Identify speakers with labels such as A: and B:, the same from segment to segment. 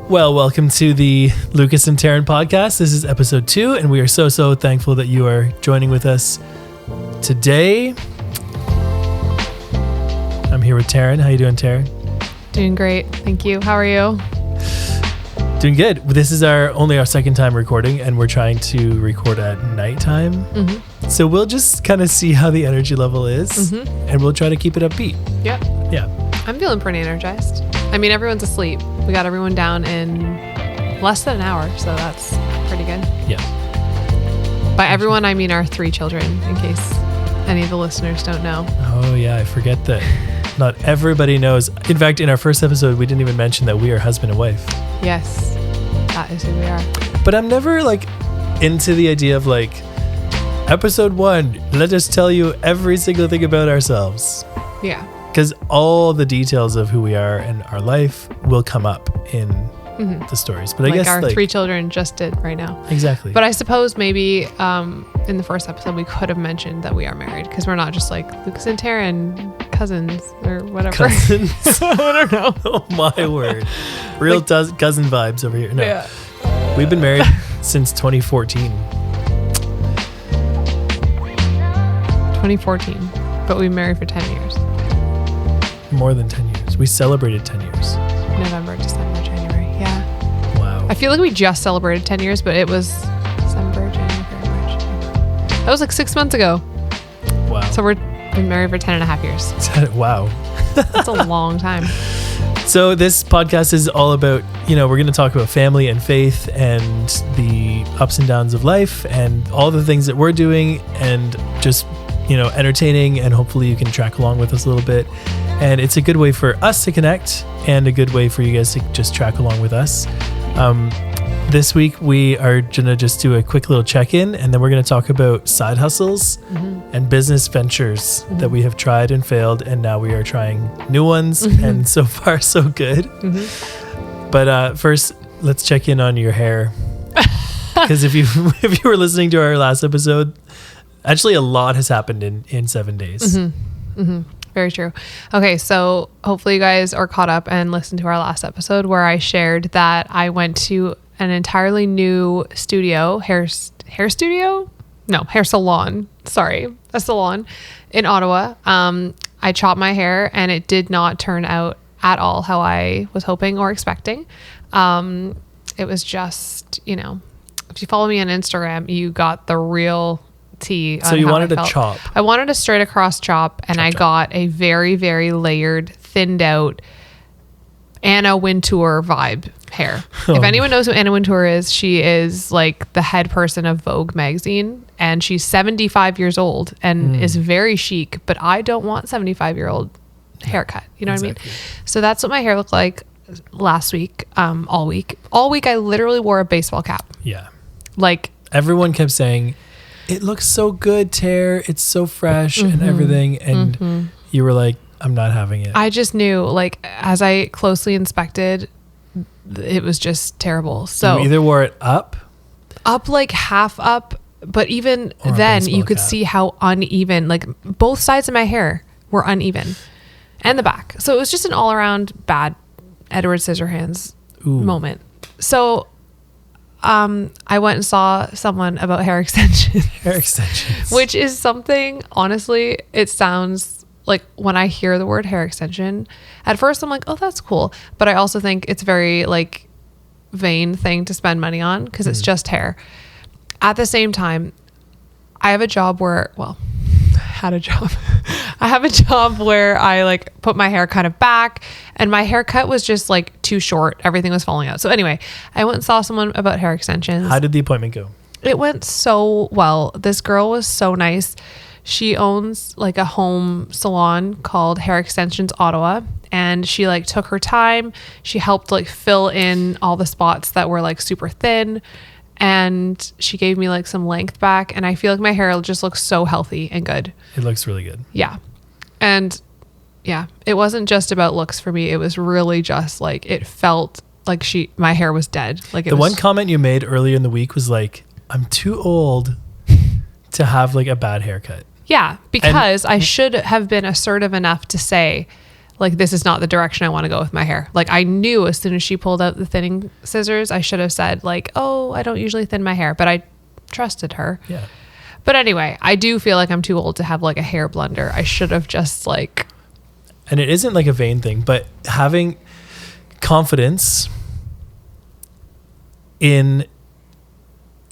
A: Well, welcome to the Lucas and Taryn podcast. This is episode 2, and we are so thankful that you are joining with us today. I'm here with Taryn. How you doing, Taryn?
B: Doing great. Thank you. How are you?
A: Doing good. This is only our second time recording, and we're trying to record at nighttime. Mm-hmm. So we'll just kind of see how the energy level is, and we'll try to keep it upbeat.
B: Yep.
A: Yeah.
B: I'm feeling pretty energized. I mean, everyone's asleep. We got everyone down in less than an hour, so that's pretty good.
A: Yeah.
B: By everyone, I mean our 3 children, in case any of the listeners don't know.
A: Oh, yeah. I forget that not everybody knows. In fact, in our first episode, we didn't even mention that we are husband and wife.
B: Yes. That is who we are.
A: But I'm never into the idea of episode 1, let us tell you every single thing about ourselves.
B: Yeah.
A: Because all the details of who we are and our life will come up in the stories. But I guess
B: our 3 children just did right now.
A: Exactly.
B: But I suppose maybe in the first episode we could have mentioned that we are married, because we're not just Lucas and Taryn, cousins or whatever.
A: Cousins?
B: I don't know.
A: Oh my word. Real cousin vibes over here. No.
B: Yeah.
A: We've been married since 2014.
B: 2014. But we married for 10 years.
A: More than 10 years. We celebrated 10 years.
B: November, December, January. Yeah.
A: Wow.
B: I feel like we just celebrated 10 years, but it was December, January, February, March. That was 6 months ago.
A: Wow.
B: So we've been married for 10 and a half years.
A: Wow.
B: That's a long time.
A: So this podcast is all about, we're going to talk about family and faith and the ups and downs of life and all the things that we're doing and just, entertaining, and hopefully you can track along with us a little bit. And it's a good way for us to connect and a good way for you guys to just track along with us. This week we are going to just do a quick little check-in, and then we're going to talk about side hustles and business ventures that we have tried and failed, and now we are trying new ones, and so far so good. But first, let's check in on your hair, because if you were listening to our last episode, actually a lot has happened in 7 days.
B: Very true. Okay, so hopefully you guys are caught up and listened to our last episode where I shared that I went to an entirely new hair salon. Sorry, a salon in Ottawa. I chopped my hair and it did not turn out at all how I was hoping or expecting. It was just, if you follow me on Instagram, you got the real tea.
A: So you wanted a chop.
B: I wanted a straight across chop, and I got a very, very layered, thinned out Anna Wintour vibe hair. If anyone knows who Anna Wintour is, she is the head person of Vogue magazine, and she's 75 years old and is very chic, but I don't want 75-year-old haircut. You know what I mean? So that's what my hair looked like last week, all week. All week I literally wore a baseball cap.
A: Yeah.
B: Everyone
A: kept saying, it looks so good, Tare. It's so fresh and everything. And you were like, I'm not having it.
B: I just knew, as I closely inspected, it was just terrible. So
A: you either wore it up,
B: half up, but even then you could see how uneven, both sides of my hair were uneven, and the back. So it was just an all around bad Edward Scissorhands moment. So I went and saw someone about hair extensions.
A: Hair extensions.
B: Which is something, honestly, it sounds like when I hear the word hair extension, at first I'm like, oh, that's cool. But I also think it's very vain thing to spend money on, because it's just hair. At the same time, I have a job where, I have a job where I put my hair kind of back, and my haircut was just too short. Everything was falling out. So anyway, I went and saw someone about hair extensions.
A: How did the appointment go?
B: It went so well. This girl was so nice. She owns a home salon called Hair Extensions Ottawa, and she took her time. She helped fill in all the spots that were super thin. And she gave me some length back, and I feel my hair just looks so healthy and good.
A: It looks really good.
B: Yeah. And yeah, it wasn't just about looks for me. It was really just it felt my hair was dead. The
A: one comment you made earlier in the week was I'm too old to have a bad haircut.
B: Yeah, because I should have been assertive enough to say like, this is not the direction I want to go with my hair. Like, I knew as soon as she pulled out the thinning scissors, I should have said like, oh, I don't usually thin my hair, but I trusted her.
A: Yeah.
B: But anyway, I do feel like I'm too old to have like a hair blender. I should have just like.
A: And it isn't like a vain thing, but having confidence in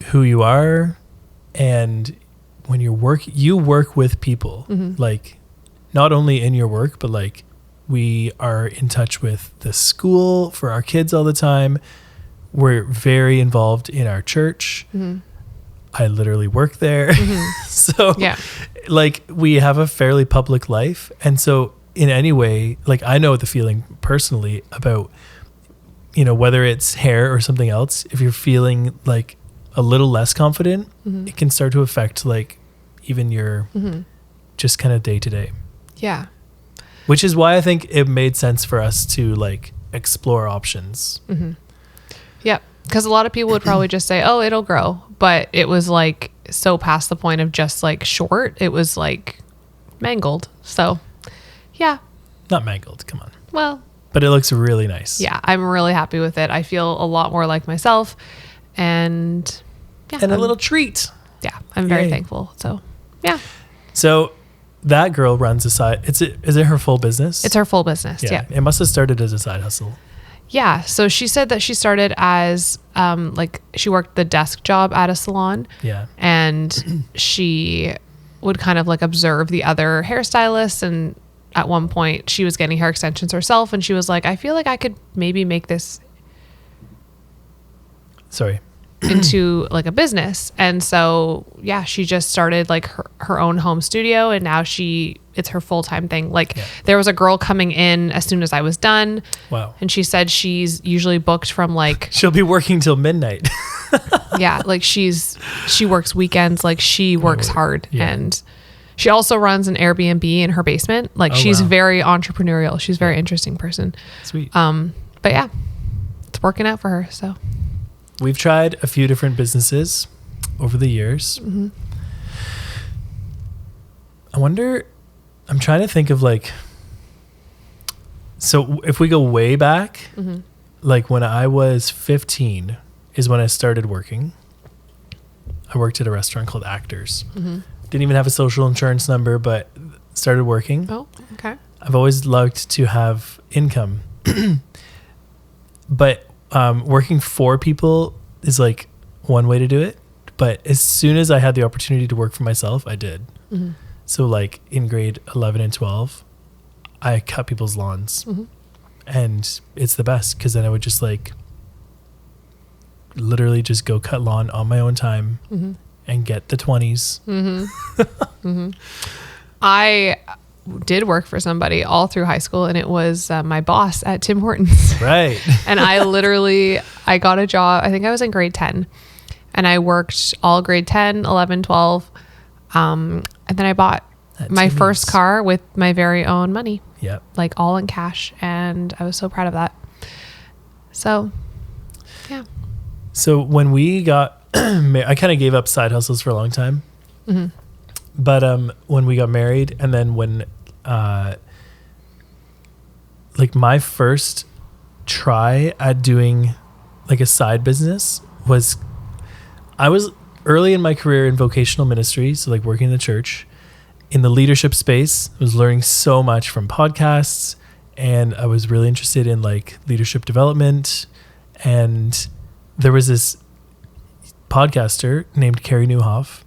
A: who you are, and when you work with people, like not only in your work, but like we are in touch with the school for our kids all the time. We're very involved in our church. I literally work there. So
B: Yeah.
A: like we have a fairly public life. And so in any way, like I know the feeling personally about, you know, whether it's hair or something else, if you're feeling like a little less confident, it can start to affect like even your just kind of day to day.
B: Yeah.
A: Which is why I think it made sense for us to like explore options.
B: Yep. Because a lot of people would probably just say, oh, it'll grow. But it was like so past the point of just like short. It was like mangled. So yeah.
A: Not mangled, come on.
B: Well.
A: But it looks really nice.
B: Yeah. I'm really happy with it. I feel a lot more like myself. And yeah.
A: And a little treat.
B: Yeah. I'm very
A: Yay.
B: thankful. So yeah.
A: So that girl runs a side. Is it her full business?
B: It's her full business. Yeah.
A: It must have started as a side hustle.
B: Yeah. So she said that she started as like she worked the desk job at a salon.
A: Yeah.
B: And she would kind of like observe the other hairstylists. And at one point she was getting hair extensions herself. And she was like, I feel like I could maybe make this into like a business. And so, yeah, she just started like her own home studio, and now it's her full-time thing. Like there was a girl coming in as soon as I was done.
A: Wow.
B: And she said she's usually booked from like,
A: she'll be working till midnight.
B: yeah, like she works weekends. Like she works hard. Yeah. And she also runs an Airbnb in her basement. Like she's very entrepreneurial. She's a very interesting person.
A: Sweet.
B: But yeah, it's working out for her. So
A: we've tried a few different businesses over the years. I wonder, I'm trying to think of like, so if we go way back, like when I was 15 is when I started working. I worked at a restaurant called Actors. Didn't even have a social insurance number, but started working.
B: Oh, okay.
A: I've always loved to have income. But working for people is like one way to do it. But as soon as I had the opportunity to work for myself, I did. So like in grade 11 and 12, I cut people's lawns. And it's the best because then I would just like literally just go cut lawn on my own time and get the 20s.
B: I did work for somebody all through high school, and it was my boss at Tim Hortons.
A: Right.
B: And I got a job. I think I was in grade 10, and I worked all grade 10, 11, 12. And then I bought my first car with my very own money.
A: Yep.
B: Like all in cash. And I was so proud of that. So, yeah.
A: So when we got, I kind of gave up side hustles for a long time. But when we got married, and then when, like my first try at doing like a side business was, I was early in my career in vocational ministry. So like working in the church in the leadership space. I was learning so much from podcasts, and I was really interested in like leadership development. And there was this podcaster named Carrie Newhoff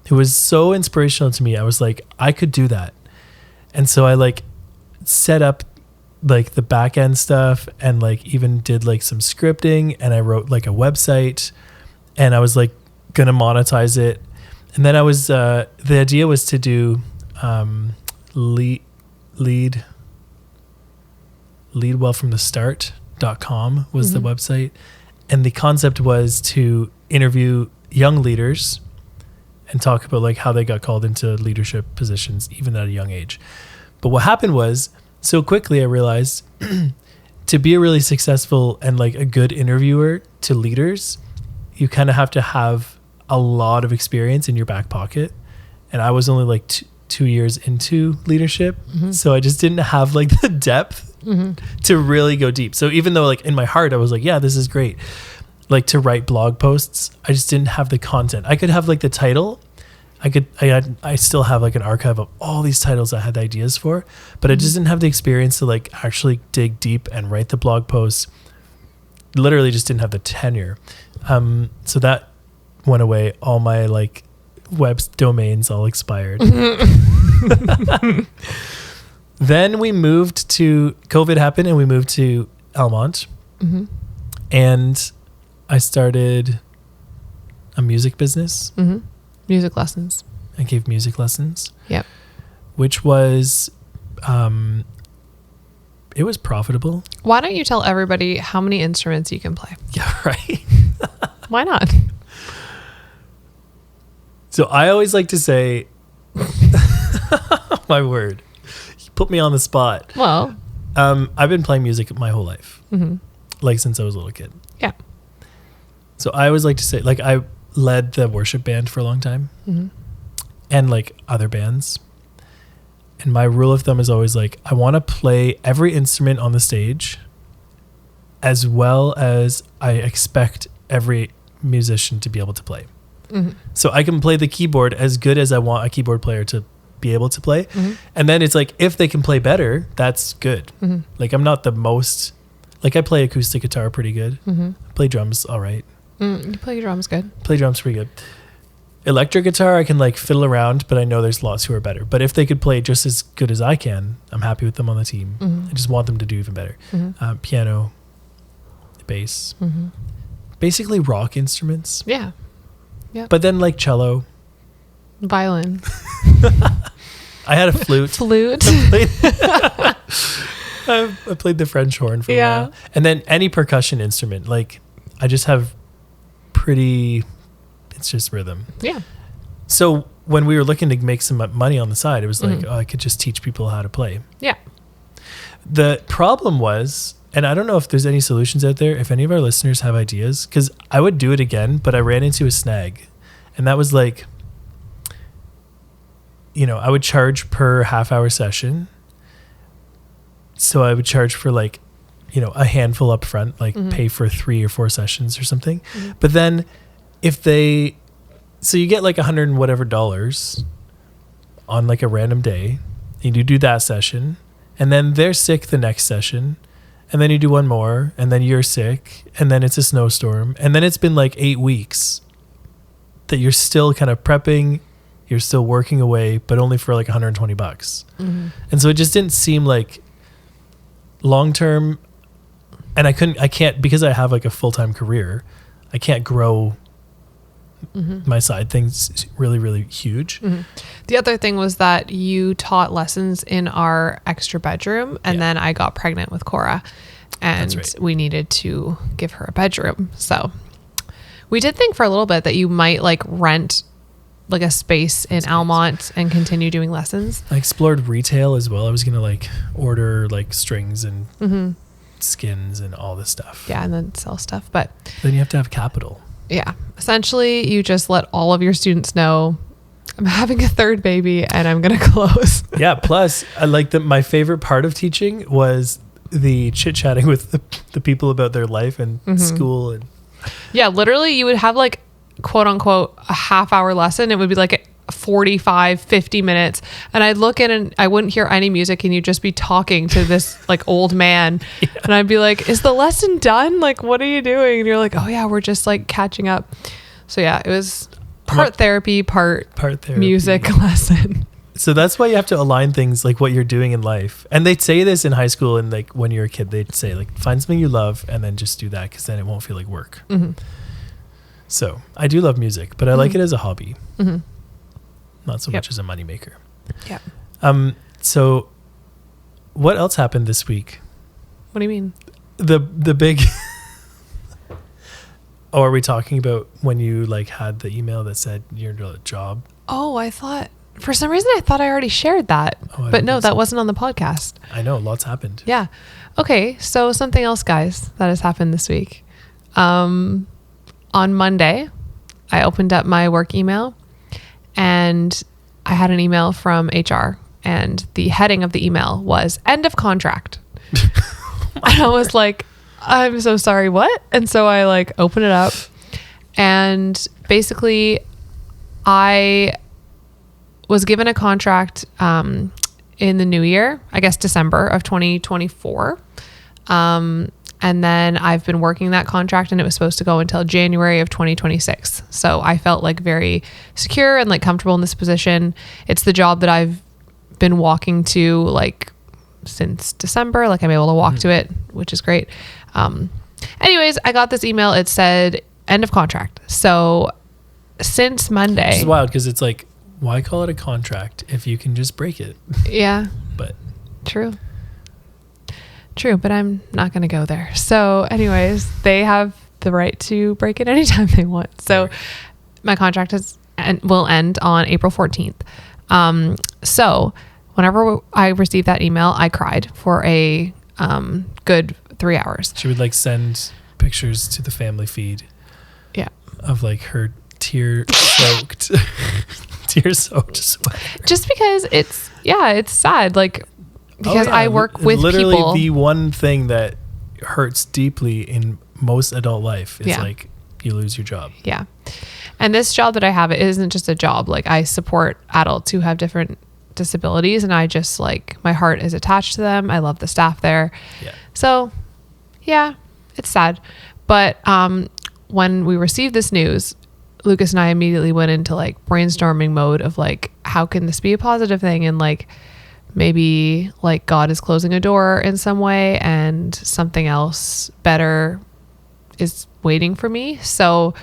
A: who was so inspirational to me. I was like, I could do that. And so I like set up like the back end stuff, and like even did like some scripting, and I wrote like a website, and I was like going to monetize it. And then I was, the idea was to do leadwellfromthestart.com was the website. And the concept was to interview young leaders and talk about like how they got called into leadership positions, even at a young age. But what happened was, so quickly I realized to be a really successful and like a good interviewer to leaders, you kind of have to have a lot of experience in your back pocket. And I was only like 2 years into leadership. So I just didn't have like the depth to really go deep. So even though like in my heart, I was like, yeah, this is great. Like to write blog posts, I just didn't have the content. I could have like the title. I still have like an archive of all these titles I had ideas for, but I just didn't have the experience to like actually dig deep and write the blog posts. Literally just didn't have the tenure. So that went away. All my like web domains all expired. Then we moved to, COVID happened and we moved to Almont. And I started a music business.
B: Music lessons.
A: I gave music lessons.
B: Yep.
A: Which was, it was profitable.
B: Why don't you tell everybody how many instruments you can play?
A: Yeah, right.
B: Why not?
A: So I always like to say, my word, you put me on the spot.
B: Well,
A: I've been playing music my whole life, like since I was a little kid.
B: yeah.
A: So I always like to say, like I led the worship band for a long time and like other bands. And my rule of thumb is always like, I want to play every instrument on the stage as well as I expect every musician to be able to play. So I can play the keyboard as good as I want a keyboard player to be able to play. And then it's like, if they can play better, that's good. Like I'm not the most, like I play acoustic guitar pretty good. I play drums all right.
B: You play drums good.
A: Play drums pretty good. Electric guitar, I can like fiddle around, but I know there's lots who are better. But if they could play just as good as I can, I'm happy with them on the team. I just want them to do even better. Piano, bass, basically rock instruments.
B: Yeah. Yeah.
A: But then like cello,
B: violin.
A: I had a flute.
B: Flute.
A: I played the French horn for a while. And then any percussion instrument, like I just have pretty, it's just rhythm.
B: Yeah.
A: So when we were looking to make some money on the side, it was like, oh, I could just teach people how to play.
B: Yeah.
A: The problem was, and I don't know if there's any solutions out there, if any of our listeners have ideas, because I would do it again, but I ran into a snag. And that was like, you know, I would charge per half-hour session. So I would charge for like, you know, a handful up front, like pay for 3 or 4 sessions or something. But then if they, so you get like $100 and whatever on like a random day, and you do that session, and then they're sick the next session, and then you do one more, and then you're sick, and then it's a snowstorm, and then it's been like 8 weeks that you're still kind of prepping, you're still working away, but only for like $120. And so it just didn't seem like long-term, and I can't, because I have like a full-time career, I can't grow my side things really, really huge.
B: The other thing was that you taught lessons in our extra bedroom, and then I got pregnant with Cora, and we needed to give her a bedroom. So we did think for a little bit that you might like rent like a space in Almont and continue doing lessons.
A: I explored retail as well. I was going to like order like strings and skins and all this stuff.
B: Yeah, and then sell stuff. But
A: then you have to have capital.
B: Yeah. Essentially, you just let all of your students know, I'm having a third baby and I'm going to close.
A: Yeah. Plus, I like that my favorite part of teaching was the chit-chatting with the people about their life and school. And
B: yeah, literally you would have like, quote unquote, a half-hour lesson. It would be like 45, 50 minutes. And I'd look in and I wouldn't hear any music, and you'd just be talking to this like old man. And I'd be like, is the lesson done? Like, what are you doing? And you're like, oh yeah, we're just like catching up. So yeah, it was part therapy, part therapy, music lesson.
A: So that's why you have to align things like what you're doing in life. And they'd say this in high school, and like when you're a kid, they'd say like, find something you love and then just do that, because then it won't feel like work. So I do love music, but I like it as a hobby. Not so much as a moneymaker. Yeah. So what else happened this week?
B: What do you mean?
A: The big Oh, are we talking about when you like had the email that said you're a job?
B: Oh, I thought for some reason I thought I already shared that. But no, that wasn't on the podcast.
A: I know, lots happened.
B: Yeah. Okay, so something else, guys, that has happened this week. On Monday, I opened up my work email, and I had an email from HR, and the heading of the email was end of contract. And I was like, I'm so sorry, what? And so I like opened it up, and basically I was given a contract in the new year, I guess December of 2024. And then I've been working that contract, and it was supposed to go until January of 2026. So I felt like very secure and like comfortable in this position. It's the job that I've been walking to like since December. Like I'm able to walk to it, which is great. Anyways, I got this email. It said end of contract. So since Monday,
A: which is wild because it's like, why call it a contract if you can just break it?
B: Yeah,
A: but
B: true, but I'm not going to go there. So anyways, they have the right to break it anytime they want. So my contract will end on April 14th. So whenever I received that email, I cried for a good 3 hours.
A: She would like send pictures to the family feed.
B: Yeah.
A: Of like her tear-soaked sweater.
B: Just because it's sad. Like, because I work with
A: literally
B: people.
A: The one thing that hurts deeply in most adult life is like you lose your job.
B: Yeah. And this job that I have, it isn't just a job. Like I support adults who have different disabilities, and I just like, my heart is attached to them. I love the staff there.
A: Yeah.
B: So yeah, it's sad. But when we received this news, Lucas and I immediately went into like brainstorming mode of like, how can this be a positive thing? And like, maybe like God is closing a door in some way and something else better is waiting for me. So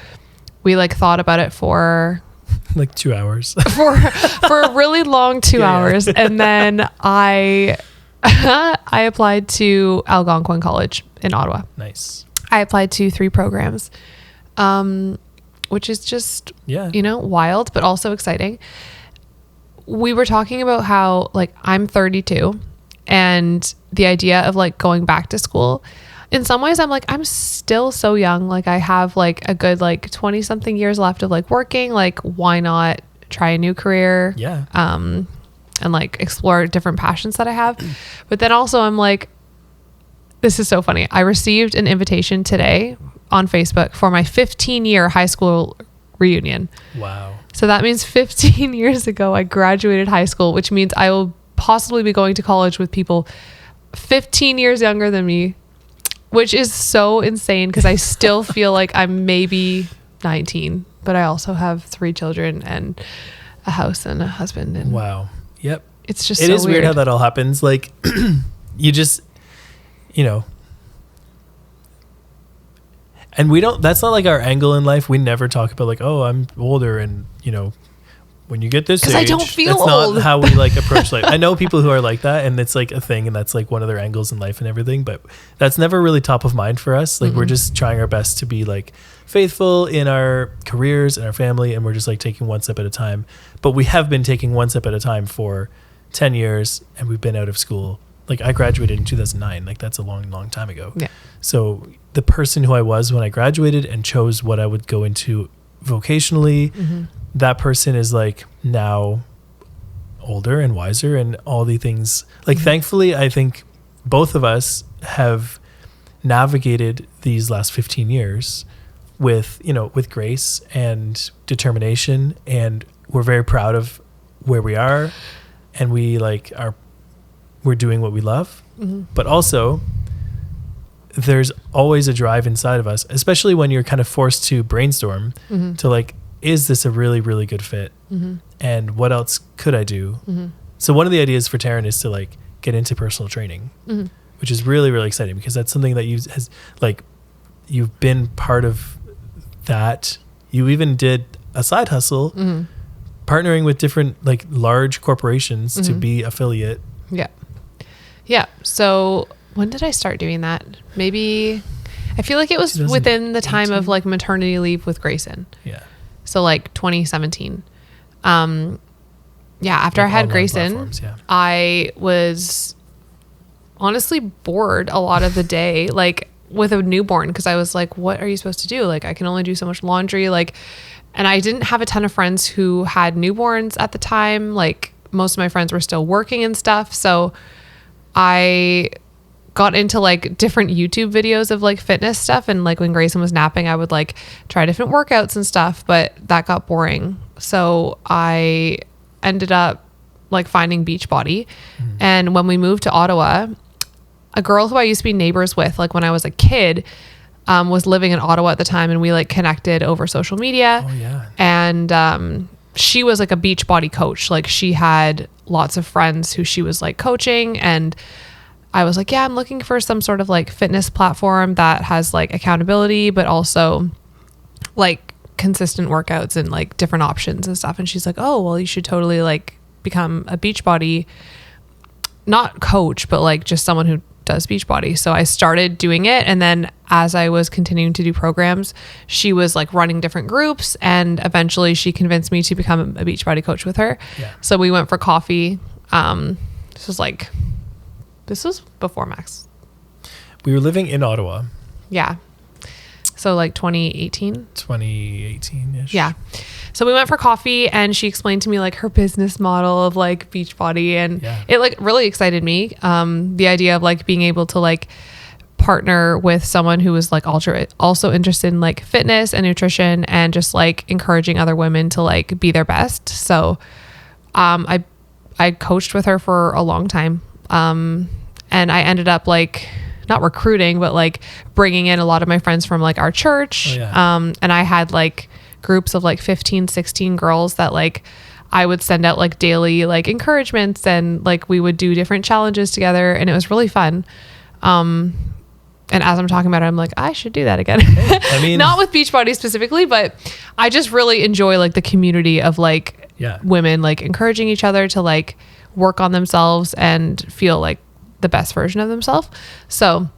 B: we like thought about it for
A: like 2 hours
B: for a really long 2 hours. And then I applied to Algonquin College in Ottawa.
A: Nice.
B: I applied to 3 programs, which is just, wild, but also exciting. We were talking about how like I'm 32, and the idea of like going back to school, in some ways I'm like, I'm still so young. Like I have like a good like 20 something years left of like working. Like why not try a new career?
A: Yeah.
B: And like explore different passions that I have. But then also I'm like, this is so funny. I received an invitation today on Facebook for my 15-year high school reunion.
A: Wow.
B: So that means 15 years ago, I graduated high school, which means I will possibly be going to college with people 15 years younger than me, which is so insane because I still feel like I'm maybe 19, but I also have 3 children and a house and a husband. And
A: wow. Yep.
B: It's just
A: it
B: so
A: is weird how that all happens. Like you just, and we don't, that's not like our angle in life. We never talk about like, oh, I'm older and, when you get this age,
B: I don't feel
A: that's
B: old.
A: not how we like approach life. I know people who are like that, and it's like a thing, and that's like one of their angles in life and everything, but that's never really top of mind for us. Like we're just trying our best to be like faithful in our careers and our family, and we're just like taking one step at a time. But we have been taking one step at a time for 10 years, and we've been out of school. Like I graduated in 2009. Like that's a long, long time ago.
B: Yeah.
A: So the person who I was when I graduated and chose what I would go into vocationally, that person is like now older and wiser and all the things. Like thankfully, I think both of us have navigated these last 15 years with grace and determination, and we're very proud of where we are, and we're doing what we love. But also there's always a drive inside of us, especially when you're kind of forced to brainstorm to like, is this a really, really good fit? And what else could I do? So one of the ideas for Taryn is to like get into personal training, which is really, really exciting because that's something that you've been part of that. You even did a side hustle, partnering with different like large corporations to be affiliate.
B: Yeah. Yeah. So when did I start doing that? Maybe I feel like it was within the time of like maternity leave with Grayson.
A: Yeah.
B: So like 2017. After like I had Grayson, I was honestly bored a lot of the day, like with a newborn, because I was like, what are you supposed to do? Like I can only do so much laundry. Like And I didn't have a ton of friends who had newborns at the time. Like most of my friends were still working and stuff. So I got into like different YouTube videos of like fitness stuff. And like when Grayson was napping, I would like try different workouts and stuff, but that got boring. So I ended up like finding Beachbody. And when we moved to Ottawa, a girl who I used to be neighbors with, like when I was a kid, was living in Ottawa at the time, and we like connected over social media.
A: Oh yeah.
B: And she was like a Beachbody coach. Like she had lots of friends who she was like coaching, and I was like, yeah, I'm looking for some sort of like fitness platform that has like accountability, but also like consistent workouts and like different options and stuff. And she's like, oh, well, you should totally like become a Beachbody, not coach, but like just someone who does Beachbody. So I started doing it. And then as I was continuing to do programs, she was like running different groups, and eventually she convinced me to become a Beachbody coach with her.
A: Yeah.
B: So we went for coffee. This was before Max.
A: We were living in Ottawa.
B: Yeah. So like 2018.
A: 2018-ish.
B: Yeah. So we went for coffee, and she explained to me like her business model of like Beachbody, and it like really excited me. The idea of like being able to like partner with someone who was like also interested in like fitness and nutrition, and just like encouraging other women to like be their best. So I coached with her for a long time. And I ended up like not recruiting, but like bringing in a lot of my friends from like our church.
A: Oh, yeah.
B: And I had like groups of like 15, 16 girls that like I would send out like daily like encouragements, and like we would do different challenges together, and it was really fun. And as I'm talking about it, I'm like, I should do that again.
A: I mean,
B: not with Beachbody specifically, but I just really enjoy like the community of like women like encouraging each other to like work on themselves and feel like the best version of themselves. So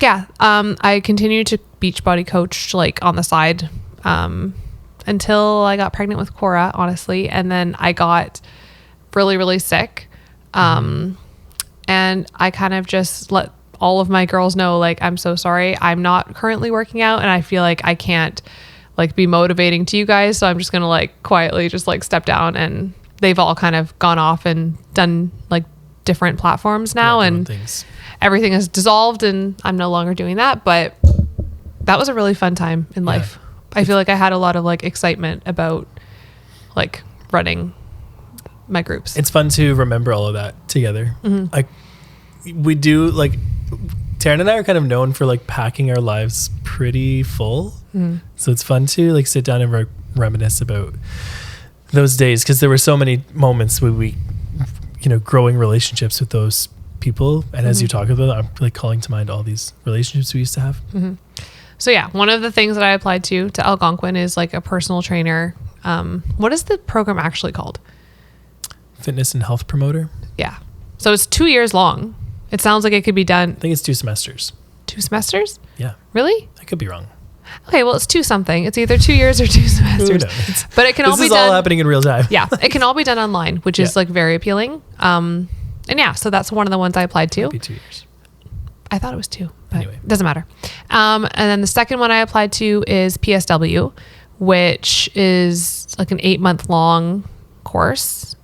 B: yeah, I continued to Beachbody coach like on the side until I got pregnant with Cora, honestly. And then I got really, really sick. And I kind of just let all of my girls know, like, I'm so sorry. I'm not currently working out, and I feel like I can't like be motivating to you guys. So I'm just going to like quietly just like step down, and they've all kind of gone off and done like different platforms now, and everything is dissolved, and I'm no longer doing that. But that was a really fun time in life. I feel like I had a lot of like excitement about like running my groups.
A: It's fun to remember all of that together. Like we do, like Taryn and I are kind of known for like packing our lives pretty full. So it's fun to like sit down and reminisce about those days, because there were so many moments where we, you know, growing relationships with those people. And as you talk about it, I'm like calling to mind all these relationships we used to have.
B: So yeah, one of the things that I applied to Algonquin is like a personal trainer. What is the program actually called?
A: Fitness and health promoter.
B: Yeah. So it's 2 years long. It sounds like it could be done.
A: I think it's 2 semesters.
B: 2 semesters?
A: Yeah.
B: Really?
A: I could be wrong.
B: Okay, well, it's 2 something. It's either 2 years or 2 semesters. But it can all be done.
A: This is all happening in real time.
B: Yeah, it can all be done online, which is like very appealing. And yeah, so that's one of the ones I applied to.
A: It'll be 2 years.
B: I thought it was 2. But
A: anyway,
B: it doesn't matter. And then the second one I applied to is PSW, which is like an 8-month long course,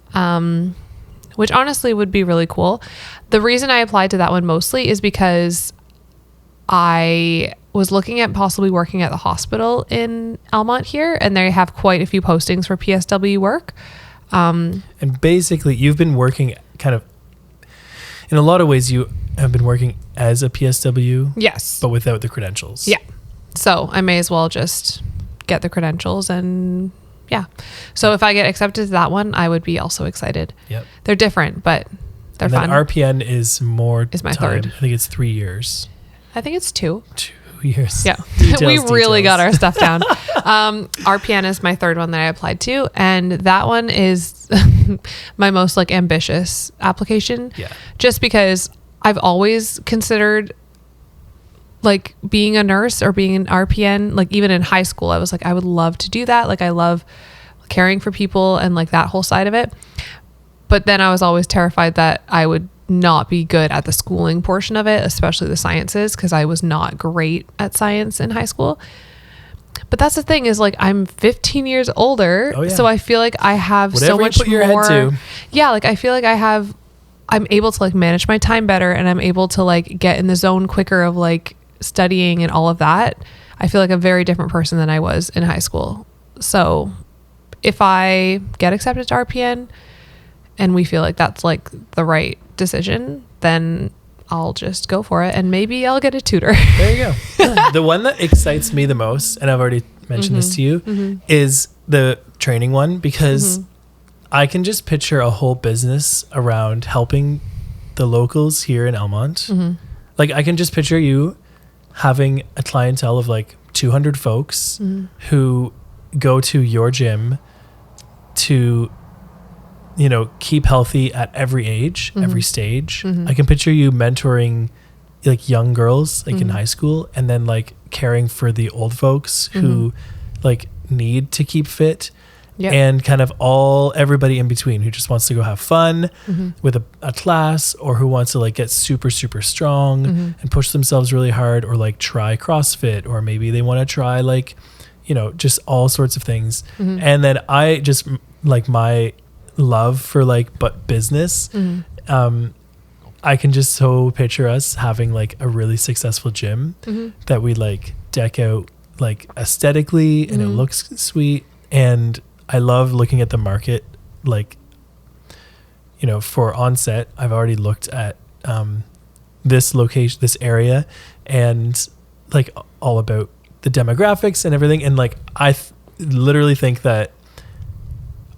B: which honestly would be really cool. The reason I applied to that one mostly is because I was looking at possibly working at the hospital in Almont here, and they have quite a few postings for PSW work.
A: And basically, you've been working kind of, in a lot of ways, you have been working as a PSW.
B: Yes.
A: But without the credentials.
B: Yeah. So I may as well just get the credentials, and yeah. So if I get accepted to that one, I would be also excited.
A: Yep.
B: They're different, but they're
A: fun. RPN is more.
B: Is my
A: time.
B: third.
A: I think it's 3 years.
B: I think it's 2.
A: 2 years.
B: Yeah. We really got our stuff down. RPN is my third one that I applied to, and that one is my most like ambitious application.
A: Yeah.
B: Just because I've always considered like being a nurse or being an RPN, like even in high school, I was like, I would love to do that. Like I love caring for people and like that whole side of it. But then I was always terrified that I would not be good at the schooling portion of it, especially the sciences, because I was not great at science in high school. But that's the thing is like I'm 15 years older.
A: Oh, yeah.
B: So I feel like I have
A: Whatever
B: so much
A: you put your
B: more.
A: head to.
B: Yeah. Like I feel like I'm able to like manage my time better, and I'm able to like get in the zone quicker of like studying and all of that. I feel like a very different person than I was in high school. So if I get accepted to RPN and we feel like that's like the right decision, then I'll just go for it, and maybe I'll get a tutor.
A: There you go. The one that excites me the most, and I've already mentioned this to you, is the training one, because I can just picture a whole business around helping the locals here in Elmont. Like I can just picture you having a clientele of like 200 folks who go to your gym to, you know, keep healthy at every age, every stage. I can picture you mentoring like young girls like in high school, and then like caring for the old folks who like need to keep fit. Yep. And kind of everybody in between who just wants to go have fun with a class, or who wants to like get super, super strong and push themselves really hard, or like try CrossFit, or maybe they want to try like, you know, just all sorts of things. And then I just like my love for like business. I can just so picture us having like a really successful gym that we like deck out like aesthetically and it looks sweet. And I love looking at the market, like, you know, for Onset, I've already looked at this location, this area, and like all about the demographics and everything. And like, I literally think that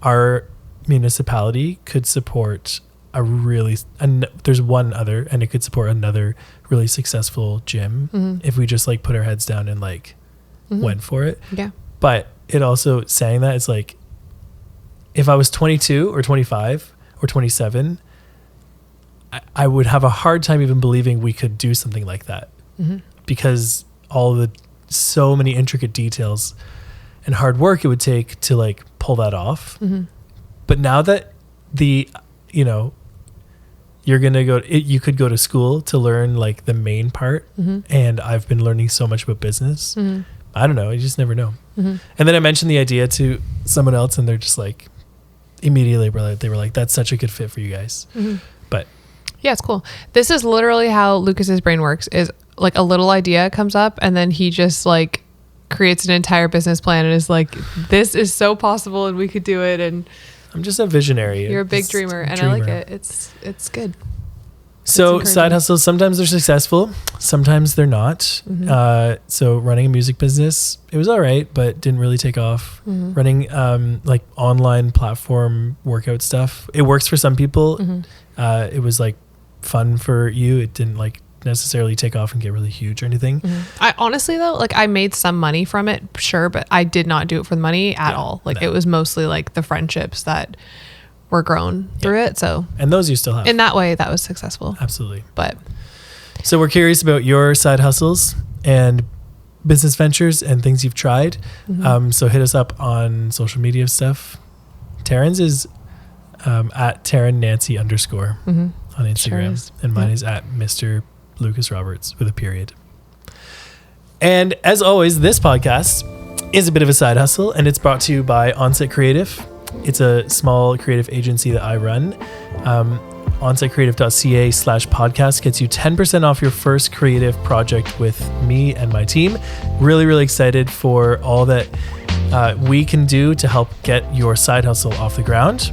A: our municipality could support there's one other, and it could support another really successful gym if we just like put our heads down and like went for it.
B: Yeah.
A: But it also saying that it's like, if I was 22 or 25 or 27, I would have a hard time even believing we could do something like that, because so many intricate details and hard work it would take to like pull that off. But now that you know, you're going to you could go to school to learn like the main part. And I've been learning so much about business. I don't know. You just never know. And then I mentioned the idea to someone else, and they're just like, immediately they were like, that's such a good fit for you guys. But
B: yeah, it's cool. This is literally how Lucas's brain works, is like a little idea comes up and then he just like creates an entire business plan and is like, this is so possible and we could do it. And
A: I'm just a visionary.
B: You're a big dreamer, and I like it. It's good.
A: So side hustles, sometimes they're successful, sometimes they're not. So running a music business, it was all right, but didn't really take off. Running like online platform workout stuff, it works for some people. It was like fun for you. It didn't like necessarily take off and get really huge or anything.
B: I honestly though, like I made some money from it, sure, but I did not do it for the money at all. Like it was mostly like the friendships that were grown through it. So,
A: and those you still have.
B: In that way, that was successful.
A: Absolutely.
B: But
A: so we're curious about your side hustles and business ventures and things you've tried. So hit us up on social media stuff. Taryn's is at Taryn Nancy _ on Instagram, sure, and mine is at Mr. Lucas Roberts with a period. And as always, this podcast is a bit of a side hustle, and it's brought to you by Onset Creative. It's a small creative agency that I run. onsetcreative.ca/podcast gets you 10% off your first creative project with me and my team. Really, really excited for all that we can do to help get your side hustle off the ground,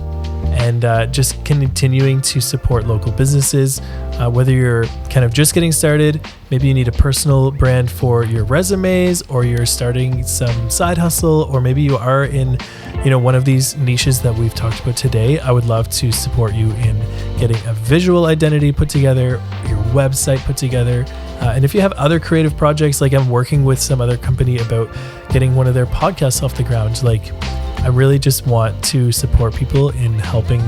A: and just continuing to support local businesses. Whether you're kind of just getting started, maybe you need a personal brand for your resumes, or you're starting some side hustle, or maybe you are in, you know, one of these niches that we've talked about today. I would love to support you in getting a visual identity put together, your website put together. And if you have other creative projects, like I'm working with some other company about getting one of their podcasts off the ground, like I really just want to support people in helping,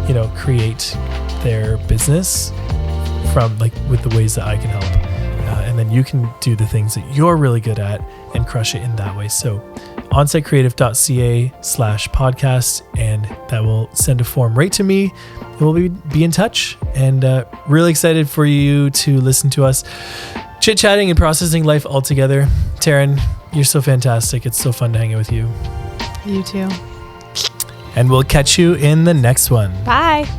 A: you know, create their business from like with the ways that I can help. And then you can do the things that you're really good at and crush it in that way. So onsetcreative.ca/podcast, and that will send a form right to me, and we'll be in touch. And really excited for you to listen to us chit-chatting and processing life all together. Taryn, You're so fantastic. It's so fun to hang out with you.
B: You too.
A: And we'll catch you in the next one.
B: Bye.